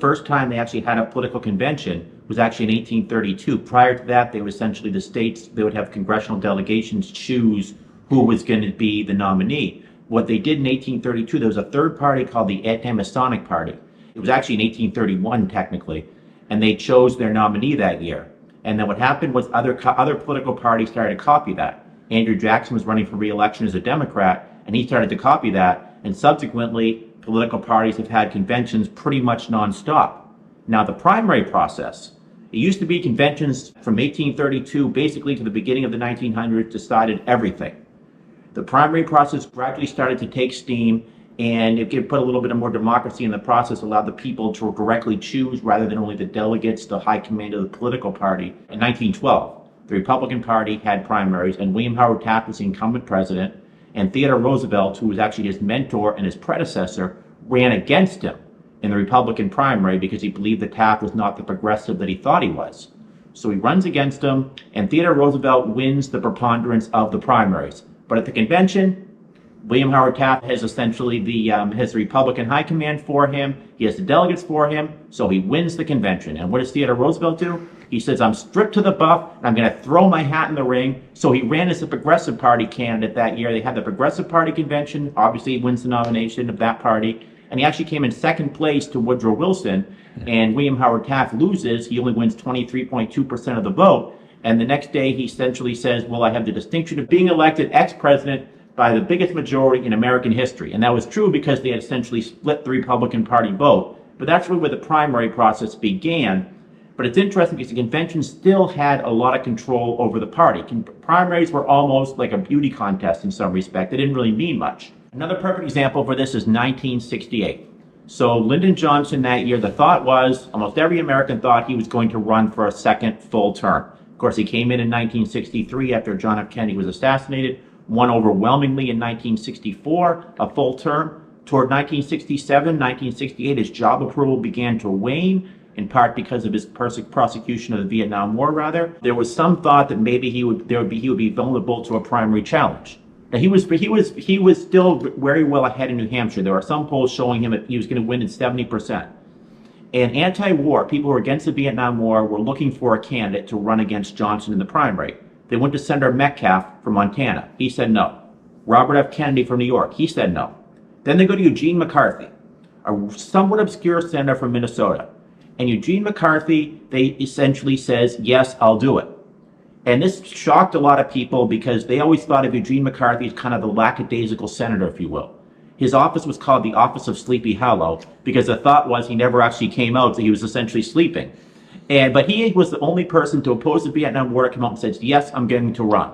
First time they actually had a political convention was actually in 1832. Prior to that, they would essentially, the states, they would have congressional delegations choose who was going to be the nominee. What they did in 1832, there was a third party called the Anti-Masonic Party. It was actually in 1831, technically, and they chose their nominee that year. And then what happened was other political parties started to copy that. Andrew Jackson was running for re-election as a Democrat, and he started to copy that, and subsequently, political parties have had conventions pretty much nonstop. Now, the primary process, it used to be conventions from 1832 basically to the beginning of the 1900s decided everything. The primary process gradually started to take steam, and it put a little bit of more democracy in the process, allowed the people to directly choose rather than only the delegates, the high command of the political party. In 1912, the Republican Party had primaries, and William Howard Taft was the incumbent president, and Theodore Roosevelt, who was actually his mentor and his predecessor, ran against him in the Republican primary because he believed that Taft was not the progressive that he thought he was. So he runs against him, and Theodore Roosevelt wins the preponderance of the primaries. But at the convention, William Howard Taft has essentially has the Republican high command for him. He has the delegates for him, so he wins the convention. And what does Theodore Roosevelt do? He says, I'm stripped to the buff, and I'm going to throw my hat in the ring. So he ran as the Progressive Party candidate that year. They had the Progressive Party convention. Obviously, he wins the nomination of that party. And he actually came in second place to Woodrow Wilson. And William Howard Taft loses. He only wins 23.2% of the vote. And the next day, he essentially says, well, I have the distinction of being elected ex-president by the biggest majority in American history. And that was true because they had essentially split the Republican Party vote. But that's really where the primary process began. But it's interesting because the convention still had a lot of control over the party. Primaries were almost like a beauty contest in some respect. They didn't really mean much. Another perfect example for this is 1968. So Lyndon Johnson that year, the thought was, almost every American thought he was going to run for a second full term. Of course, he came in 1963 after John F. Kennedy was assassinated, won overwhelmingly in 1964, a full term. Toward 1967, 1968, his job approval began to wane, in part because of his prosecution of the Vietnam War, rather. There was some thought that maybe he would be vulnerable to a primary challenge. Now, he was still very well ahead in New Hampshire. There are some polls showing him that he was going to win at 70%. And anti-war, people who were against the Vietnam War, were looking for a candidate to run against Johnson in the primary. They went to Senator Metcalf from Montana. He said no. Robert F. Kennedy from New York. He said no. Then they go to Eugene McCarthy, a somewhat obscure senator from Minnesota. And Eugene McCarthy, they essentially says, yes, I'll do it. And this shocked a lot of people because they always thought of Eugene McCarthy as kind of the lackadaisical senator, if you will. His office was called the Office of Sleepy Hollow because the thought was he never actually came out, so he was essentially sleeping. But he was the only person to oppose the Vietnam War to come out and said, yes, I'm going to run.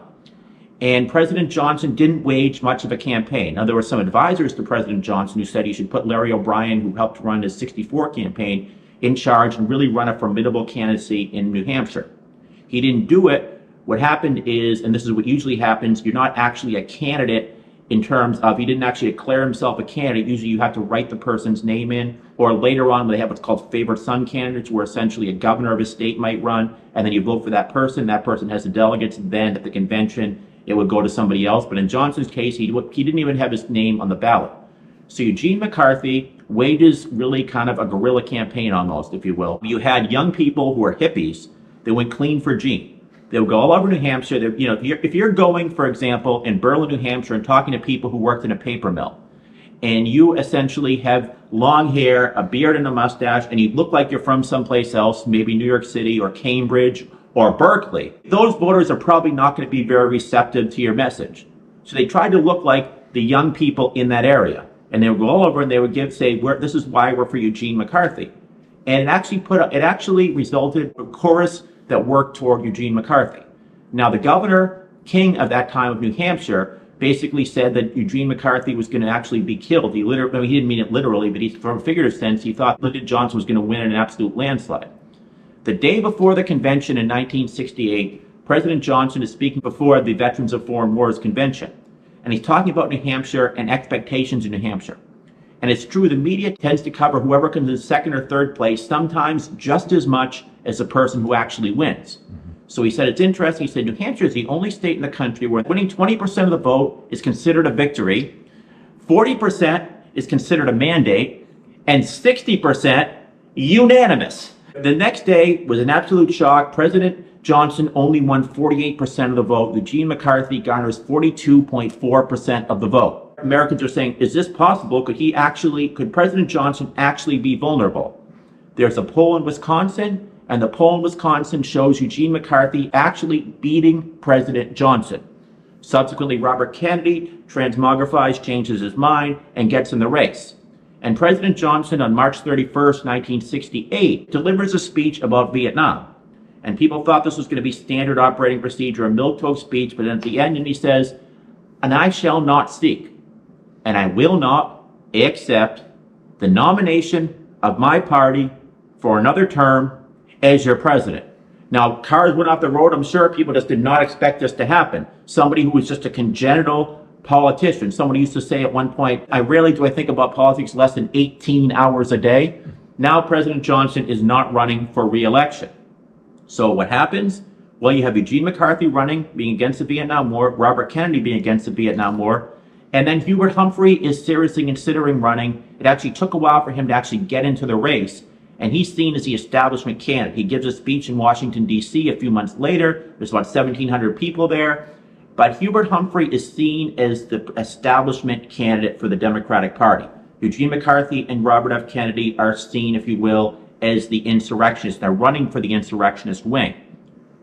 And President Johnson didn't wage much of a campaign. Now, there were some advisors to President Johnson who said he should put Larry O'Brien, who helped run his 64 campaign, in charge and really run a formidable candidacy in New Hampshire. He didn't do it. What happened is, and this is what usually happens, you're not actually a candidate in terms of, he didn't actually declare himself a candidate. Usually you have to write the person's name in, or later on they have what's called favored son candidates, where essentially a governor of a state might run, and then you vote for that person has the delegates, and then at the convention it would go to somebody else. But in Johnson's case, he didn't even have his name on the ballot. So Eugene McCarthy wages really kind of a guerrilla campaign almost, if you will. You had young people who were hippies that went clean for Gene. They would go all over New Hampshire. If you're going, for example, in Berlin, New Hampshire, and talking to people who worked in a paper mill, and you essentially have long hair, a beard, and a mustache, and you look like you're from someplace else, maybe New York City or Cambridge or Berkeley, those voters are probably not going to be very receptive to your message. So they tried to look like the young people in that area. And they would go all over and they would say, this is why we're for Eugene McCarthy. And it actually resulted in a chorus that worked toward Eugene McCarthy. Now, the governor, king of that time of New Hampshire, basically said that Eugene McCarthy was going to actually be killed. He didn't mean it literally, but from a figurative sense, he thought Lyndon Johnson was going to win in an absolute landslide. The day before the convention in 1968, President Johnson is speaking before the Veterans of Foreign Wars Convention. And he's talking about New Hampshire and expectations in New Hampshire. And it's true, the media tends to cover whoever comes in second or third place, sometimes just as much as the person who actually wins. So he said, it's interesting. He said, New Hampshire is the only state in the country where winning 20% of the vote is considered a victory, 40% is considered a mandate, and 60% Unanimous. The next day was an absolute shock. President Johnson only won 48% of the vote. Eugene McCarthy garners 42.4% of the vote. Americans are saying, is this possible? Could President Johnson actually be vulnerable? There's a poll in Wisconsin, and the poll in Wisconsin shows Eugene McCarthy actually beating President Johnson. Subsequently, Robert Kennedy transmogrifies, changes his mind, and gets in the race. And President Johnson, on March 31st, 1968, delivers a speech about Vietnam. And people thought this was going to be standard operating procedure, a milquetoast speech, but then at the end, he says, and I shall not seek, and I will not accept the nomination of my party for another term as your president. Now, cars went off the road. I'm sure people just did not expect this to happen. Somebody who was just a congenital politician. Someone used to say at one point, I rarely do I think about politics less than 18 hours a day. Now President Johnson is not running for re-election. So what happens? Well, you have Eugene McCarthy running, being against the Vietnam War, Robert Kennedy being against the Vietnam War, and then Hubert Humphrey is seriously considering running. It actually took a while for him to actually get into the race, and he's seen as the establishment candidate. He gives a speech in Washington, D.C. a few months later. There's about 1,700 people there. But Hubert Humphrey is seen as the establishment candidate for the Democratic Party. Eugene McCarthy and Robert F. Kennedy are seen, if you will, as the insurrectionists. They're running for the insurrectionist wing.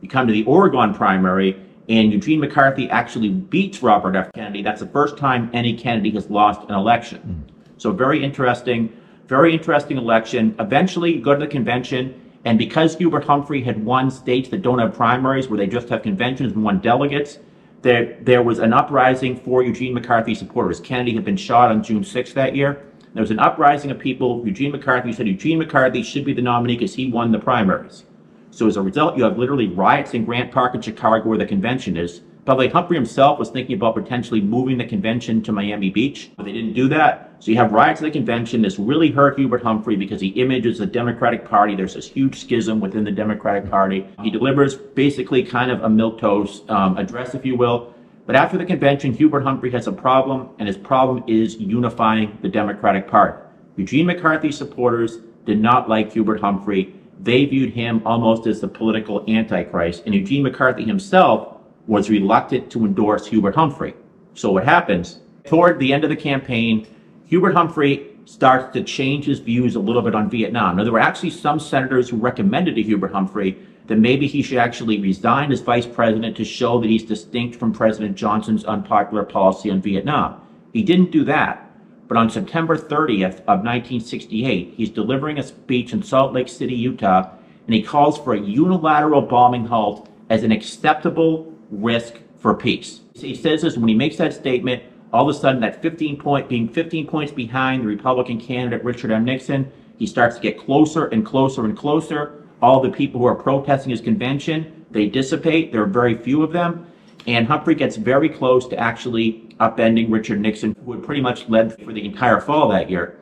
You come to the Oregon primary, and Eugene McCarthy actually beats Robert F. Kennedy. That's the first time any candidate has lost an election. So very interesting election. Eventually, you go to the convention, and because Hubert Humphrey had won states that don't have primaries, where they just have conventions and won delegates, there was an uprising for Eugene McCarthy supporters. Kennedy had been shot on June 6th that year. There was an uprising of people. Eugene McCarthy said Eugene McCarthy should be the nominee because he won the primaries. So as a result, you have literally riots in Grant Park in Chicago where the convention is. By the way, Humphrey himself was thinking about potentially moving the convention to Miami Beach, but they didn't do that. So you have riots at the convention. This really hurt Hubert Humphrey because he images the Democratic Party. There's this huge schism within the Democratic Party. He delivers basically kind of a milquetoast address, if you will. But after the convention, Hubert Humphrey has a problem, and his problem is unifying the Democratic Party. Eugene McCarthy's supporters did not like Hubert Humphrey. They viewed him almost as the political antichrist, and Eugene McCarthy himself was reluctant to endorse Hubert Humphrey. So what happens? Toward the end of the campaign, Hubert Humphrey starts to change his views a little bit on Vietnam. Now, there were actually some senators who recommended to Hubert Humphrey that maybe he should actually resign as vice president to show that he's distinct from President Johnson's unpopular policy on Vietnam. He didn't do that. But on September 30th of 1968, he's delivering a speech in Salt Lake City, Utah, and he calls for a unilateral bombing halt as an acceptable risk for peace. He says this, when he makes that statement, all of a sudden that being 15 points behind the Republican candidate Richard M. Nixon, he starts to get closer and closer and closer. All the people who are protesting his convention, they dissipate. There are very few of them. And Humphrey gets very close to actually upending Richard Nixon, who had pretty much led for the entire fall that year.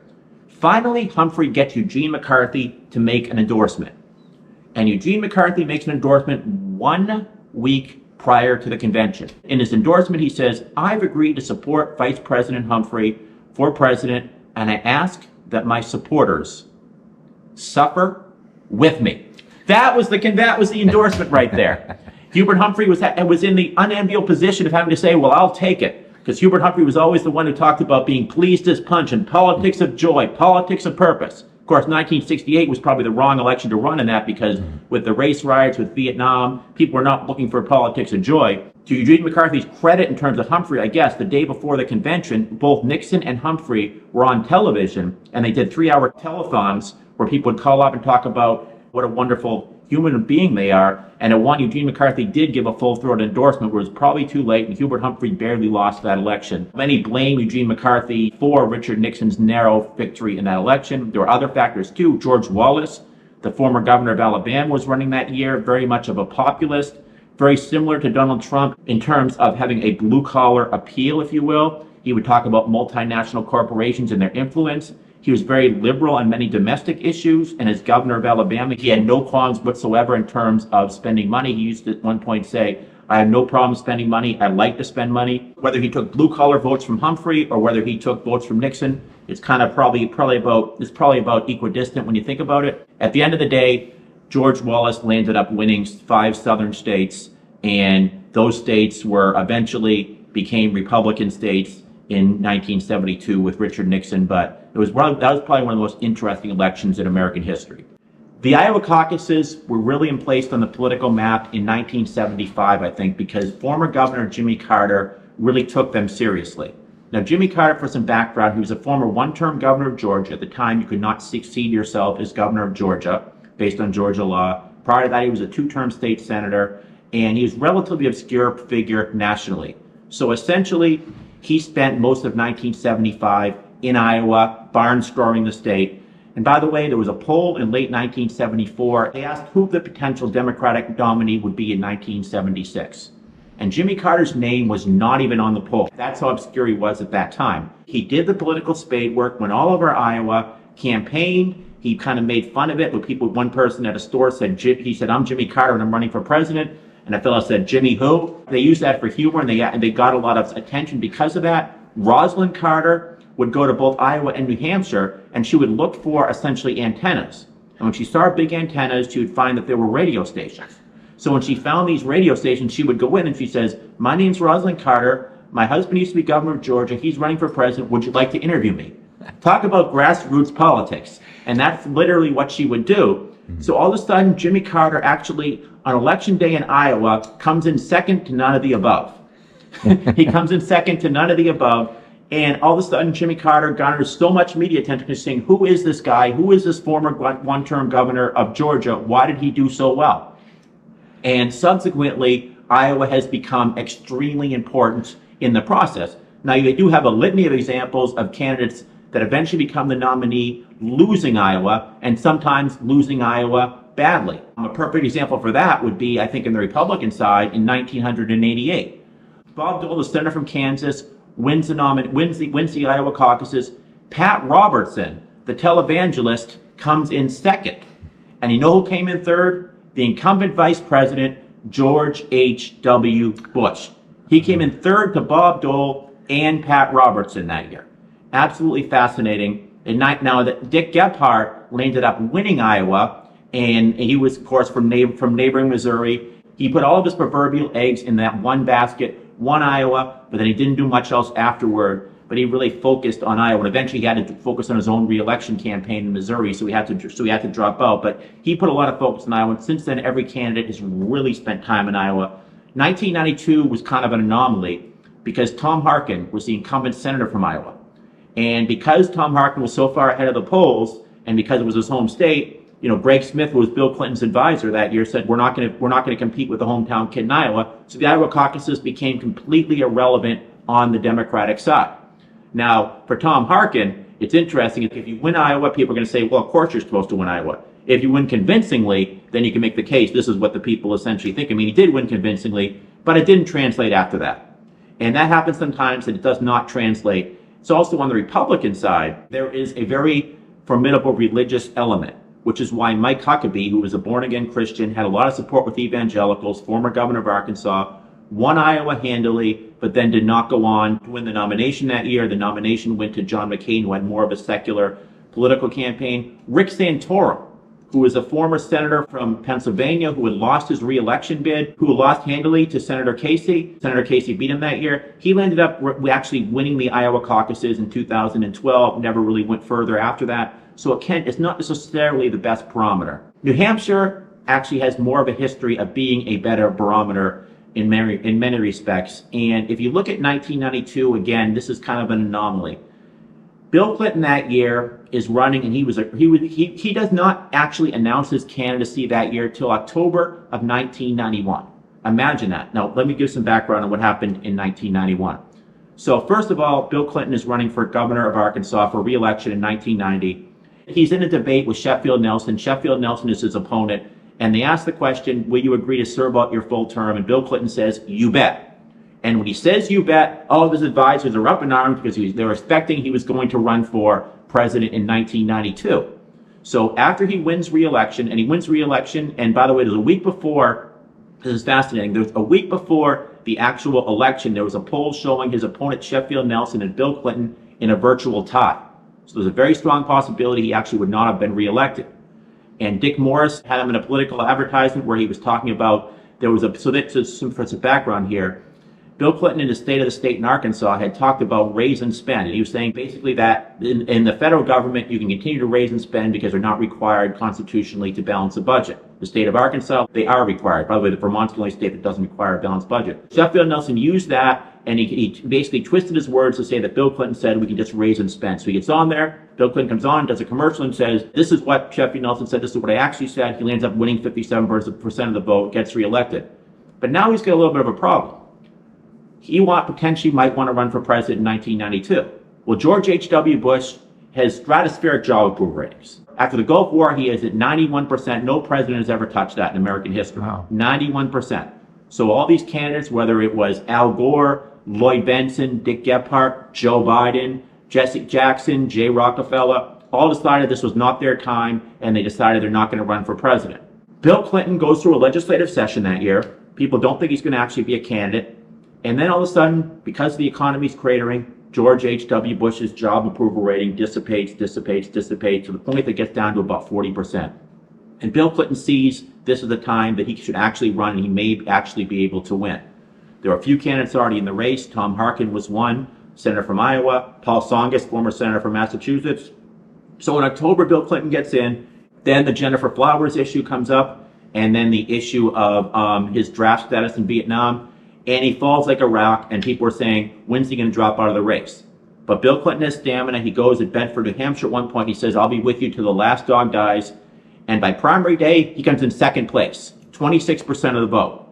Finally, Humphrey gets Eugene McCarthy to make an endorsement. And Eugene McCarthy makes an endorsement 1 week prior to the convention. In his endorsement, he says, I've agreed to support Vice President Humphrey for president, and I ask that my supporters suffer with me. That was the endorsement right there. Hubert Humphrey was in the unenviable position of having to say, well, I'll take it. Because Hubert Humphrey was always the one who talked about being pleased as punch and politics of joy, politics of purpose. Of course, 1968 was probably the wrong election to run in that because with the race riots, with Vietnam, people were not looking for politics of joy. To Eugene McCarthy's credit in terms of Humphrey, I guess, the day before the convention, both Nixon and Humphrey were on television, and they did 3-hour telethons where people would call up and talk about what a wonderful human being they are. And at one, Eugene McCarthy did give a full-throated endorsement, where it was probably too late, and Hubert Humphrey barely lost that election. Many blame Eugene McCarthy for Richard Nixon's narrow victory in that election. There were other factors too. George Wallace, the former governor of Alabama, was running that year, very much of a populist, very similar to Donald Trump in terms of having a blue-collar appeal, if you will. He would talk about multinational corporations and their influence. He was very liberal on many domestic issues, and as governor of Alabama, he had no qualms whatsoever in terms of spending money. He used to at one point say, I have no problem spending money. I like to spend money. Whether he took blue-collar votes from Humphrey or whether he took votes from Nixon, It's kind of probably about equidistant when you think about it. At the end of the day, George Wallace landed up winning 5 southern states, and those states were eventually became Republican states in 1972 with Richard Nixon. But that was probably one of the most interesting elections in American history. The Iowa caucuses were really placed on the political map in 1975, I think, because former Governor Jimmy Carter really took them seriously. Now, Jimmy Carter, for some background, he was a former one-term governor of Georgia. At the time, you could not succeed yourself as governor of Georgia based on Georgia law. Prior to that, he was a 2-term state senator, and he was a relatively obscure figure nationally. So essentially, he spent most of 1975 in Iowa, barnstorming the state. And by the way, there was a poll in late 1974. They asked who the potential Democratic nominee would be in 1976. And Jimmy Carter's name was not even on the poll. That's how obscure he was at that time. He did the political spade work, went all over Iowa, campaigned. He kind of made fun of it with people. One person at a store said, he said, "I'm Jimmy Carter and I'm running for president." And a fellow said, "Jimmy who?" They used that for humor, and they got a lot of attention because of that. Rosalind Carter would go to both Iowa and New Hampshire, and she would look for essentially antennas. And when she saw big antennas, she would find that there were radio stations. So when she found these radio stations, she would go in and she says, "My name's Rosalind Carter. My husband used to be governor of Georgia. He's running for president. Would you like to interview me?" Talk about grassroots politics. And that's literally what she would do. So all of a sudden, Jimmy Carter actually, on election day in Iowa, comes in second to none of the above. He comes in second to none of the above. And all of a sudden, Jimmy Carter garners so much media attention to saying, who is this guy? Who is this former one-term governor of Georgia? Why did he do so well? And subsequently, Iowa has become extremely important in the process. Now, you do have a litany of examples of candidates that eventually become the nominee losing Iowa, and sometimes losing Iowa badly. A perfect example for that would be, I think, in the Republican side in 1988. Bob Dole, the senator from Kansas, wins the Iowa caucuses. Pat Robertson, the televangelist, comes in second. And you know who came in third? The incumbent vice president, George H.W. Bush. He came in third to Bob Dole and Pat Robertson that year. Absolutely fascinating. Now that Dick Gephardt ended up winning Iowa, and he was, of course, from neighboring Missouri. He put all of his proverbial eggs in that one basket, won Iowa, but then he didn't do much else afterward. But he really focused on Iowa, and eventually he had to focus on his own re-election campaign in Missouri, so he had to drop out. But he put a lot of focus on Iowa, and since then every candidate has really spent time in Iowa. 1992 was kind of an anomaly because Tom Harkin was the incumbent senator from Iowa. And because Tom Harkin was so far ahead of the polls, and because it was his home state, Greg Smith, who was Bill Clinton's advisor that year, said we're not going to compete with the hometown kid in Iowa. So the Iowa caucuses became completely irrelevant on the Democratic side. Now, for Tom Harkin, it's interesting. If you win Iowa, people are going to say, well, of course you're supposed to win Iowa. If you win convincingly, then you can make the case. This is what the people essentially think. I mean, he did win convincingly, but it didn't translate after that. And that happens sometimes, and it does not translate. It's also on the Republican side, there is a very formidable religious element, which is why Mike Huckabee, who was a born-again Christian, had a lot of support with evangelicals, former governor of Arkansas, won Iowa handily, but then did not go on to win the nomination that year. The nomination went to John McCain, who had more of a secular political campaign. Rick Santorum, who was a former senator from Pennsylvania, who had lost his re-election bid, who lost handily to Senator Casey. Senator Casey beat him that year. He ended up actually winning the Iowa caucuses in 2012, never really went further after that. So it's not necessarily the best barometer. New Hampshire actually has more of a history of being a better barometer in many respects. And if you look at 1992, again, this is kind of an anomaly. Bill Clinton that year is running, and he does not actually announce his candidacy that year till October of 1991. Imagine that. Now, let me give some background on what happened in 1991. So first of all, Bill Clinton is running for governor of Arkansas for re-election in 1990. He's in a debate with Sheffield Nelson. Sheffield Nelson is his opponent, and they ask the question, will you agree to serve out your full term? And Bill Clinton says, you bet. And when he says you bet, all of his advisors are up in arms because they were expecting he was going to run for president in 1992. So after he wins re-election, and by the way, there's a week before, this is fascinating, there's a week before the actual election, there was a poll showing his opponent Sheffield Nelson and Bill Clinton in a virtual tie. So there's a very strong possibility he actually would not have been reelected. And Dick Morris had him in a political advertisement where he was talking about, for some background here, Bill Clinton in his State of the State in Arkansas had talked about raise and spend. And he was saying basically that in the federal government, you can continue to raise and spend because they're not required constitutionally to balance a budget. The state of Arkansas, they are required. By the way, the Vermont's the only state that doesn't require a balanced budget. Sheffield Nelson used that, and he basically twisted his words to say that Bill Clinton said we can just raise and spend. So he gets on there, Bill Clinton comes on, does a commercial and says, this is what Sheffield Nelson said, this is what I actually said. He ends up winning 57% of the vote, gets reelected. But now he's got a little bit of a problem. He potentially might want to run for president in 1992. Well, George H.W. Bush has stratospheric job approval ratings. After the Gulf War, he is at 91%. No president has ever touched that in American history. Wow. 91%. So all these candidates, whether it was Al Gore, Lloyd Bentsen, Dick Gephardt, Joe Biden, Jesse Jackson, Jay Rockefeller, all decided this was not their time, and they decided they're not going to run for president. Bill Clinton goes through a legislative session that year. People don't think he's going to actually be a candidate. And then all of a sudden, because the economy's cratering, George H.W. Bush's job approval rating dissipates to the point that it gets down to about 40%. And Bill Clinton sees this as the time that he should actually run and he may actually be able to win. There are a few candidates already in the race. Tom Harkin was one, senator from Iowa. Paul Tsongas, former senator from Massachusetts. So in October, Bill Clinton gets in. Then the Gennifer Flowers issue comes up, and then the issue of his draft status in Vietnam. And he falls like a rock, and people are saying, when's he going to drop out of the race? But Bill Clinton has stamina. He goes at Bedford, New Hampshire at one point. He says, I'll be with you till the last dog dies. And by primary day, he comes in second place, 26% of the vote.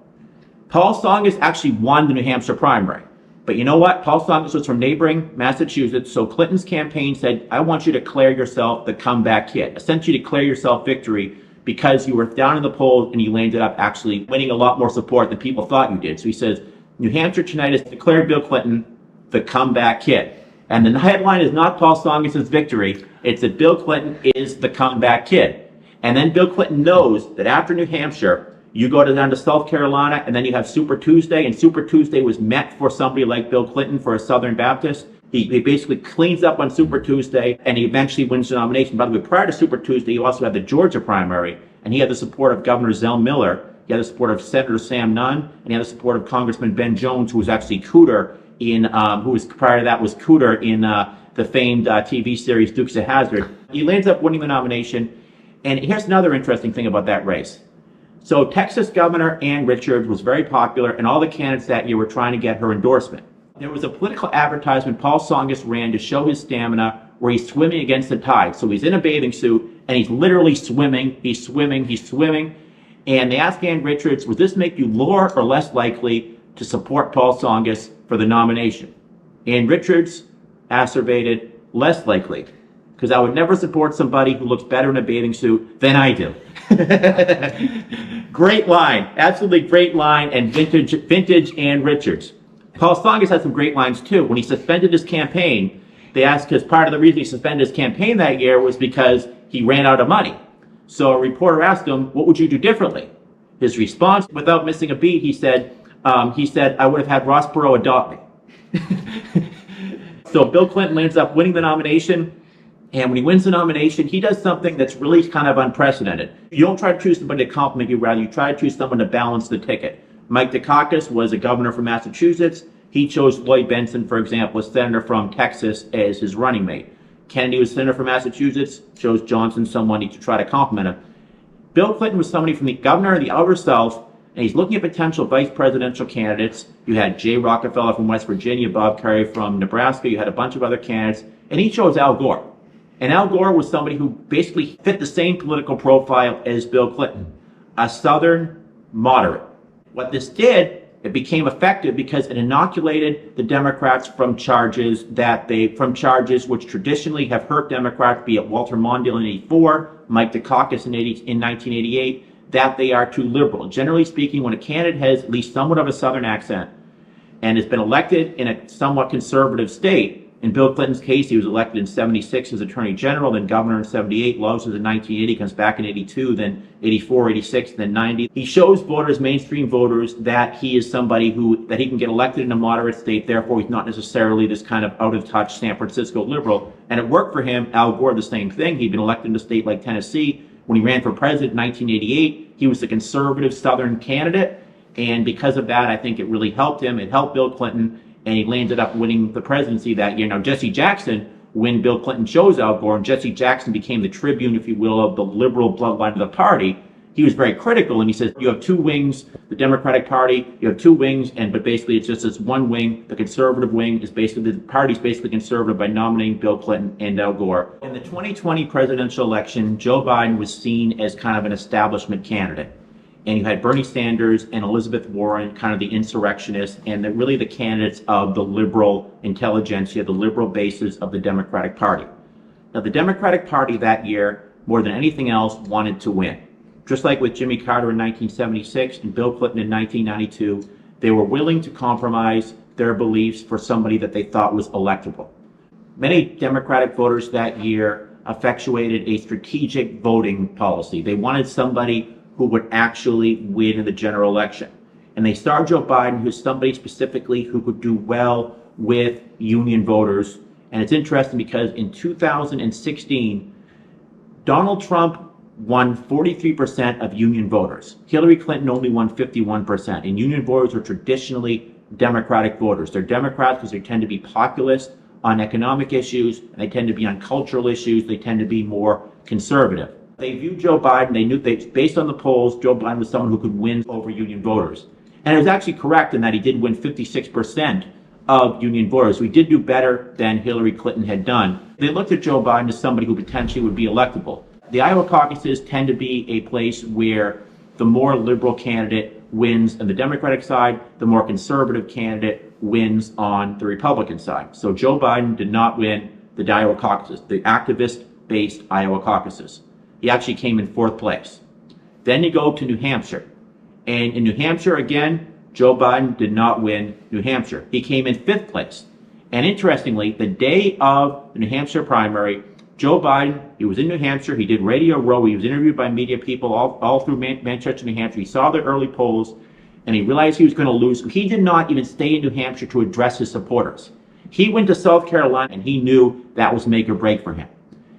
Paul Tsongas actually won the New Hampshire primary. But you know what? Paul Tsongas was from neighboring Massachusetts, so Clinton's campaign said, I want you to declare yourself the comeback kid. Essentially declare yourself victory because you were down in the polls and you landed up actually winning a lot more support than people thought you did. So he says, New Hampshire tonight has declared Bill Clinton the comeback kid. And the headline is not Paul Tsongas' victory, it's that Bill Clinton is the comeback kid. And then Bill Clinton knows that after New Hampshire, you go down to South Carolina, and then you have Super Tuesday, and Super Tuesday was met for somebody like Bill Clinton, for a Southern Baptist. He basically cleans up on Super Tuesday, and he eventually wins the nomination. By the way, prior to Super Tuesday, you also had the Georgia primary, and he had the support of Governor Zell Miller, he had the support of Senator Sam Nunn, and he had the support of Congressman Ben Jones, who was actually Cooter in, prior to that was Cooter in the famed TV series Dukes of Hazzard. He ends up winning the nomination, and here's another interesting thing about that race. So Texas Governor Ann Richards was very popular, and all the candidates that year were trying to get her endorsement. There was a political advertisement Paul Tsongas ran to show his stamina where he's swimming against the tide. So he's in a bathing suit, and he's literally swimming. He's swimming. And they asked Ann Richards, would this make you more or less likely to support Paul Tsongas for the nomination? Ann Richards asseverated, less likely, because I would never support somebody who looks better in a bathing suit than I do. Great line, absolutely great line, and vintage Ann Richards. Paul Tsongas had some great lines too. When he suspended his campaign, they asked, because part of the reason he suspended his campaign that year was because he ran out of money. So a reporter asked him, what would you do differently? His response, without missing a beat, he said, I would have had Ross Perot adopt me. So Bill Clinton ends up winning the nomination. And when he wins the nomination, he does something that's really kind of unprecedented. You don't try to choose somebody to compliment you, rather you try to choose someone to balance the ticket. Mike Dukakis was a governor from Massachusetts. He chose Lloyd Bentsen, for example, a senator from Texas, as his running mate. Kennedy was senator from Massachusetts, chose Johnson, somebody to try to compliment him. Bill Clinton was somebody from the governor of the Outer South, and he's looking at potential vice presidential candidates. You had Jay Rockefeller from West Virginia, Bob Kerrey from Nebraska. You had a bunch of other candidates, and he chose Al Gore. And Al Gore was somebody who basically fit the same political profile as Bill Clinton, a Southern moderate. What this did, it became effective because it inoculated the Democrats from charges which traditionally have hurt Democrats, be it Walter Mondale in 1984, Mike Dukakis in 1988, that they are too liberal. Generally speaking, when a candidate has at least somewhat of a Southern accent and has been elected in a somewhat conservative state, In Bill Clinton's case, he was elected in 76 as Attorney General, then Governor in 78, lost in 1980, comes back in 82, then 84, 86, then 90. He shows voters, mainstream voters, that he is somebody that he can get elected in a moderate state, therefore he's not necessarily this kind of out-of-touch San Francisco liberal. And it worked for him. Al Gore, the same thing. He'd been elected in a state like Tennessee. When he ran for president in 1988, he was the conservative Southern candidate. And because of that, I think it really helped him. It helped Bill Clinton. And he ended up winning the presidency that year. Now, Jesse Jackson, when Bill Clinton chose Al Gore, and Jesse Jackson became the tribune, if you will, of the liberal bloodline of the party, he was very critical. And he says, you have two wings, the Democratic Party, you have two wings, but basically it's just this one wing. The conservative wing is basically, the party's basically conservative by nominating Bill Clinton and Al Gore. In the 2020 presidential election, Joe Biden was seen as kind of an establishment candidate. And you had Bernie Sanders and Elizabeth Warren, kind of the insurrectionists, and really the candidates of the liberal intelligentsia, the liberal bases of the Democratic Party. Now, the Democratic Party that year, more than anything else, wanted to win. Just like with Jimmy Carter in 1976 and Bill Clinton in 1992, they were willing to compromise their beliefs for somebody that they thought was electable. Many Democratic voters that year effectuated a strategic voting policy. They wanted somebody who would actually win in the general election. And they starred Joe Biden, who's somebody specifically who could do well with union voters. And it's interesting because in 2016, Donald Trump won 43% of union voters. Hillary Clinton only won 51%. And union voters are traditionally Democratic voters. They're Democrats because they tend to be populist on economic issues, and they tend to be on cultural issues. They tend to be more conservative. They viewed Joe Biden, they knew that based on the polls, Joe Biden was someone who could win over union voters. And it was actually correct in that he did win 56% of union voters. We did do better than Hillary Clinton had done. They looked at Joe Biden as somebody who potentially would be electable. The Iowa caucuses tend to be a place where the more liberal candidate wins on the Democratic side, the more conservative candidate wins on the Republican side. So Joe Biden did not win the Iowa caucuses, the activist-based Iowa caucuses. He actually came in 4th place. Then you go to New Hampshire. And in New Hampshire, again, Joe Biden did not win New Hampshire. He came in 5th place. And interestingly, the day of the New Hampshire primary, Joe Biden, he was in New Hampshire. He did Radio Row. He was interviewed by media people all through Manchester, New Hampshire. He saw the early polls, and he realized he was going to lose. He did not even stay in New Hampshire to address his supporters. He went to South Carolina, and he knew that was make or break for him.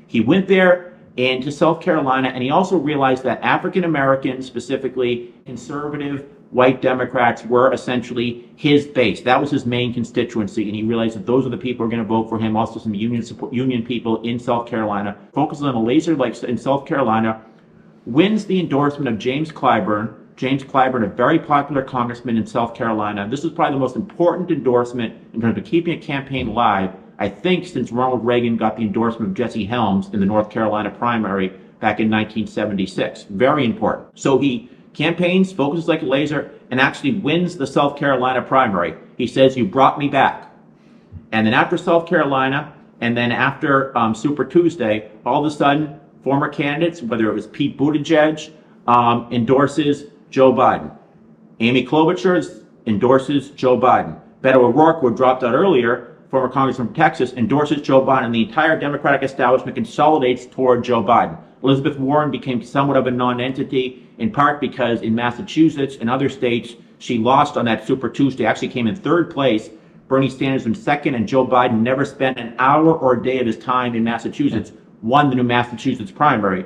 He went there and to South Carolina, and he also realized that African Americans, specifically conservative white Democrats, were essentially his base. That was his main constituency, and he realized that those are the people who are going to vote for him. Also, some union people in South Carolina. Focuses on a laser like in South Carolina, wins the endorsement of James Clyburn. James Clyburn, a very popular congressman in South Carolina. This is probably the most important endorsement in terms of keeping a campaign alive, I think, since Ronald Reagan got the endorsement of Jesse Helms in the North Carolina primary back in 1976. Very important. So he campaigns, focuses like a laser, and actually wins the South Carolina primary. He says, "You brought me back." And then after South Carolina, and then after Super Tuesday, all of a sudden, former candidates, whether it was Pete Buttigieg, endorses Joe Biden. Amy Klobuchar endorses Joe Biden. Beto O'Rourke, who dropped out earlier, former congressman from Texas, endorses Joe Biden, and the entire Democratic establishment consolidates toward Joe Biden. Elizabeth Warren became somewhat of a non-entity, in part because in Massachusetts and other states, she lost on that Super Tuesday, actually came in 3rd place. Bernie Sanders in 2nd, and Joe Biden never spent an hour or a day of his time in Massachusetts, won the New Massachusetts primary.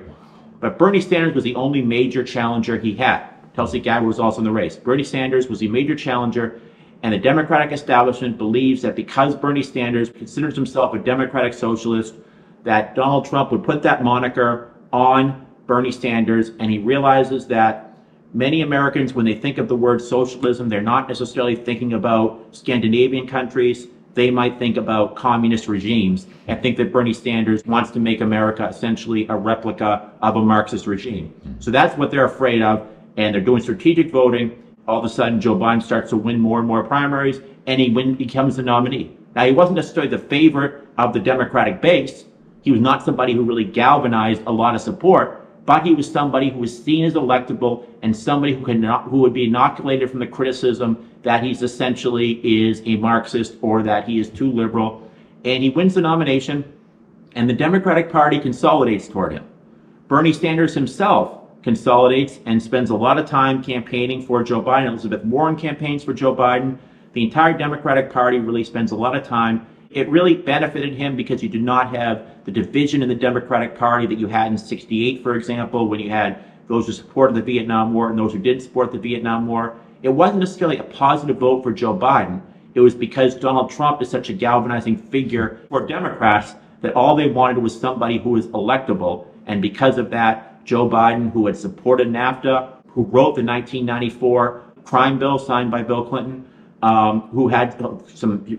But Bernie Sanders was the only major challenger he had. Tulsi Gabbard was also in the race. Bernie Sanders was the major challenger, and the Democratic establishment believes that because Bernie Sanders considers himself a democratic socialist, that Donald Trump would put that moniker on Bernie Sanders, and he realizes that many Americans, when they think of the word socialism, they're not necessarily thinking about Scandinavian countries. They might think about communist regimes and think that Bernie Sanders wants to make America essentially a replica of a Marxist regime. So that's what they're afraid of, and they're doing strategic voting. All of a sudden, Joe Biden starts to win more and more primaries, and he becomes the nominee. Now, he wasn't necessarily the favorite of the Democratic base. He was not somebody who really galvanized a lot of support, but he was somebody who was seen as electable and somebody who would be inoculated from the criticism that he's essentially is a Marxist or that he is too liberal. and he wins the nomination, and the Democratic Party consolidates toward him. Bernie Sanders himself consolidates and spends a lot of time campaigning for Joe Biden. Elizabeth Warren campaigns for Joe Biden. The entire Democratic Party really spends a lot of time. It really benefited him because you did not have the division in the Democratic Party that you had in '68, for example, when you had those who supported the Vietnam War and those who didn't support the Vietnam War. It wasn't necessarily a positive vote for Joe Biden. It was because Donald Trump is such a galvanizing figure for Democrats that all they wanted was somebody who was electable. And because of that, Joe Biden, who had supported NAFTA, who wrote the 1994 crime bill signed by Bill Clinton, who had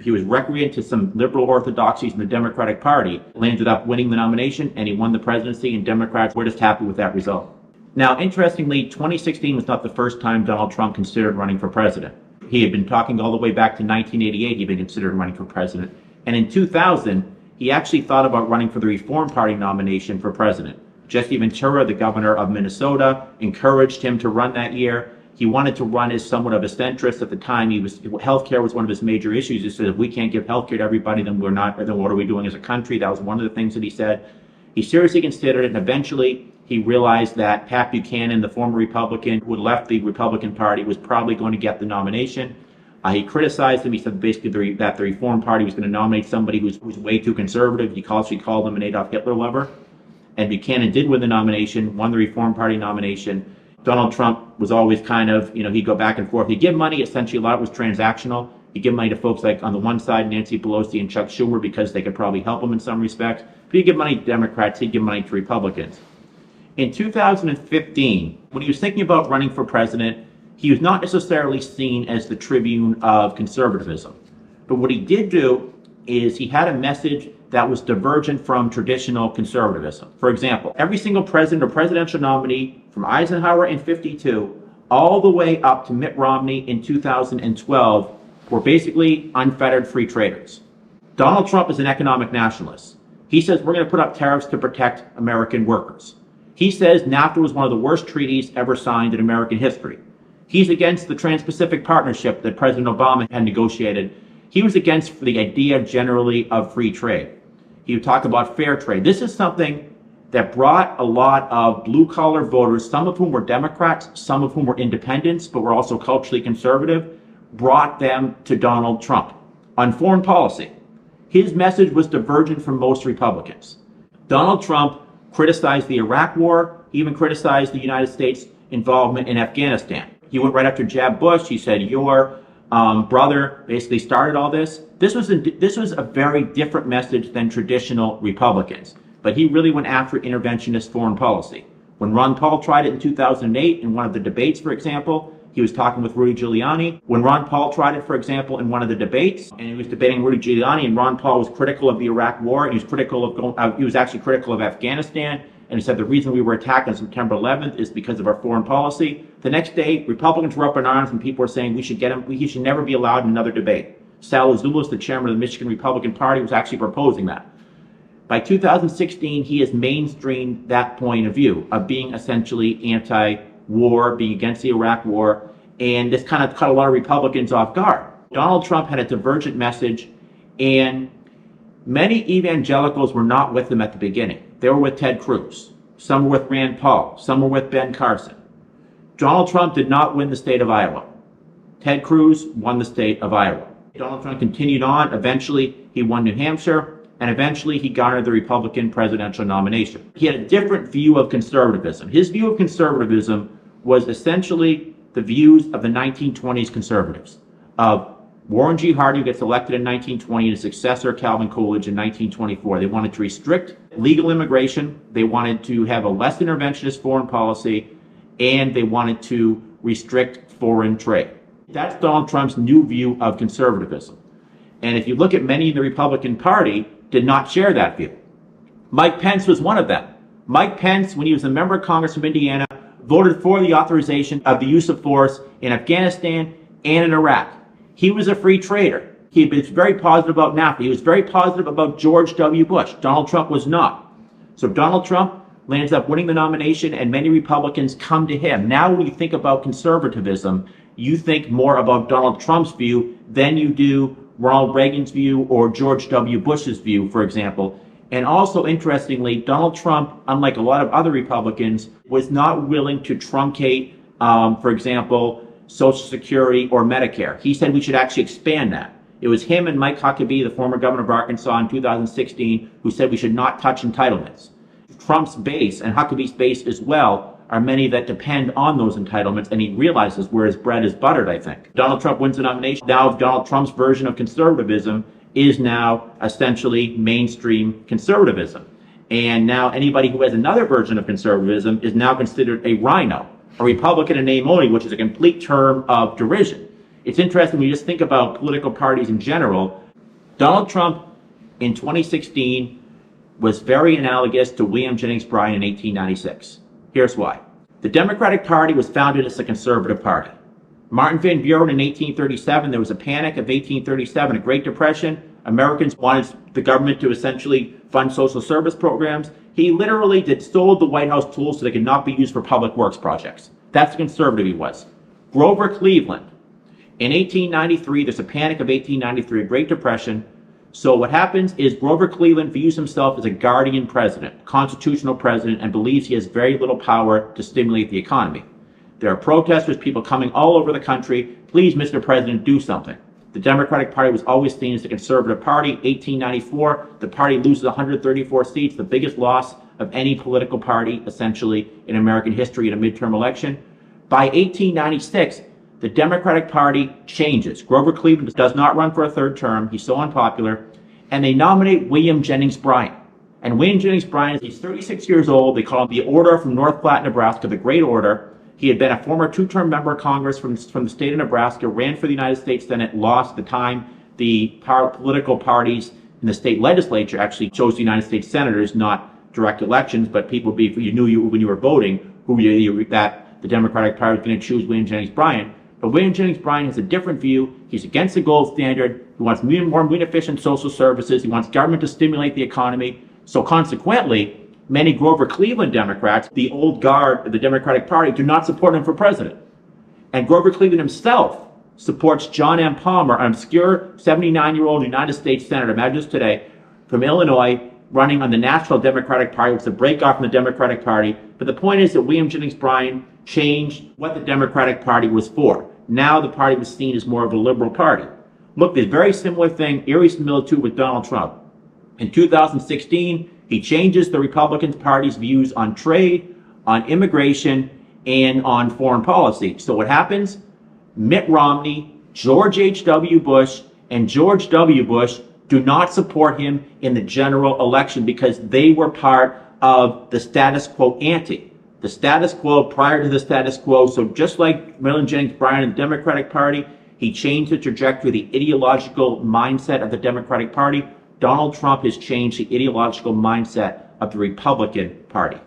he was recreant to some liberal orthodoxies in the Democratic Party, ended up winning the nomination, and he won the presidency, and Democrats were just happy with that result. Now, interestingly, 2016 was not the first time Donald Trump considered running for president. He had been talking all the way back to 1988, he'd been considered running for president. And in 2000, he actually thought about running for the Reform Party nomination for president. Jesse Ventura, the governor of Minnesota, encouraged him to run that year. He wanted to run as somewhat of a centrist at the time. Healthcare was one of his major issues. He said, if we can't give healthcare to everybody, then what are we doing as a country? That was one of the things that he said. He seriously considered it, and eventually he realized that Pat Buchanan, the former Republican who had left the Republican Party, was probably going to get the nomination. He criticized him. He said basically that the Reform Party was going to nominate somebody who's way too conservative. He called him an Adolf Hitler lover. And Buchanan did win the nomination, won the Reform Party nomination. Donald Trump was always kind of, he'd go back and forth. He'd give money, essentially a lot was transactional. He'd give money to folks like, on the one side, Nancy Pelosi and Chuck Schumer, because they could probably help him in some respects. But he'd give money to Democrats, he'd give money to Republicans. In 2015, when he was thinking about running for president, he was not necessarily seen as the tribune of conservatism. But what he did do is he had a message that was divergent from traditional conservatism. For example, every single president or presidential nominee from Eisenhower in '52 all the way up to Mitt Romney in 2012 were basically unfettered free traders. Donald Trump is an economic nationalist. He says we're going to put up tariffs to protect American workers. He says NAFTA was one of the worst treaties ever signed in American history. He's against the Trans-Pacific Partnership that President Obama had negotiated. He was against the idea generally of free trade. He would talk about fair trade. This is something that brought a lot of blue-collar voters, some of whom were Democrats, some of whom were independents, but were also culturally conservative, brought them to Donald Trump. On foreign policy, his message was divergent from most Republicans. Donald Trump criticized the Iraq War, he even criticized the United States' involvement in Afghanistan. He went right after Jeb Bush. He said, your brother basically started all this. This was a very different message than traditional Republicans. But he really went after interventionist foreign policy. When Ron Paul tried it in 2008 in one of the debates, for example, he was talking with Rudy Giuliani. When Ron Paul tried it, for example, in one of the debates, and he was debating Rudy Giuliani, and Ron Paul was critical of the Iraq War, and he was actually critical of Afghanistan, and he said the reason we were attacked on September 11th is because of our foreign policy. The next day, Republicans were up in arms, and people were saying he should never be allowed in another debate. Sal Azulis, the chairman of the Michigan Republican Party, was actually proposing that. By 2016, he has mainstreamed that point of view of being essentially anti-war, being against the Iraq War, and this kind of caught a lot of Republicans off guard. Donald Trump had a divergent message, and many evangelicals were not with him at the beginning. They were with Ted Cruz. Some were with Rand Paul. Some were with Ben Carson. Donald Trump did not win the state of Iowa. Ted Cruz won the state of Iowa. Donald Trump continued on. Eventually, he won New Hampshire, and eventually he garnered the Republican presidential nomination. He had a different view of conservatism. His view of conservatism was essentially the views of the 1920s conservatives, of Warren G. Harding, who gets elected in 1920, and his successor, Calvin Coolidge, in 1924. They wanted to restrict legal immigration, they wanted to have a less interventionist foreign policy, and they wanted to restrict foreign trade. That's Donald Trump's new view of conservatism. And if you look at many in the Republican Party, did not share that view. Mike Pence was one of them. Mike Pence, when he was a member of Congress from Indiana, voted for the authorization of the use of force in Afghanistan and in Iraq. He was a free trader. He was very positive about NAFTA. He was very positive about George W. Bush. Donald Trump was not. So Donald Trump ends up winning the nomination, and many Republicans come to him. Now when you think about conservatism, you think more about Donald Trump's view than you do Ronald Reagan's view or George W. Bush's view, for example. And also, interestingly, Donald Trump, unlike a lot of other Republicans, was not willing to truncate, for example, Social Security or Medicare. He said we should actually expand that. It was him and Mike Huckabee, the former governor of Arkansas in 2016, who said we should not touch entitlements. Trump's base, and Huckabee's base as well, are many that depend on those entitlements, and he realizes where his bread is buttered, I think. Donald Trump wins the nomination. Now Donald Trump's version of conservatism is now essentially mainstream conservatism. And now anybody who has another version of conservatism is now considered a rhino, a Republican in name only, which is a complete term of derision. It's interesting when you just think about political parties in general. Donald Trump in 2016 was very analogous to William Jennings Bryan in 1896. Here's why. The Democratic Party was founded as a conservative party. Martin Van Buren in 1837, there was a panic of 1837, a Great Depression. Americans wanted the government to essentially fund social service programs. He literally sold the White House tools so they could not be used for public works projects. That's the conservative he was. Grover Cleveland. In 1893, there's a panic of 1893, a Great Depression. So what happens is Grover Cleveland views himself as a guardian president, constitutional president, and believes he has very little power to stimulate the economy. There are protesters, people coming all over the country. Please, Mr. President, do something. The Democratic Party was always seen as a conservative party. 1894, the party loses 134 seats, the biggest loss of any political party, essentially, in American history in a midterm election. By 1896, the Democratic Party changes. Grover Cleveland does not run for a third term. He's so unpopular. And they nominate William Jennings Bryan. And William Jennings Bryan, he's 36 years old. They call him the Order from North Platte, Nebraska, the Great Order. He had been a former two-term member of Congress from the state of Nebraska, ran for the United States Senate, lost at the time. The political parties in the state legislature actually chose the United States senators, not direct elections, but people you knew when you were voting that the Democratic Party was going to choose William Jennings Bryan. But William Jennings Bryan has a different view. He's against the gold standard. He wants more efficient social services. He wants government to stimulate the economy. So consequently, many Grover Cleveland Democrats, the old guard of the Democratic Party, do not support him for president. And Grover Cleveland himself supports John M. Palmer, an obscure 79-year-old United States Senator, imagine this today, from Illinois, running on the National Democratic Party, which is a breakoff from the Democratic Party. But the point is that William Jennings Bryan changed what the Democratic Party was for. Now the party was seen as more of a liberal party. Look, there's a very similar thing, eerie similitude with Donald Trump. In 2016, he changes the Republican Party's views on trade, on immigration, and on foreign policy. So what happens? Mitt Romney, George H.W. Bush, and George W. Bush do not support him in the general election because they were part of the status quo ante. The status quo prior to the status quo. So just like William Jennings Bryan and the Democratic Party, he changed the trajectory, the ideological mindset of the Democratic Party. Donald Trump has changed the ideological mindset of the Republican Party.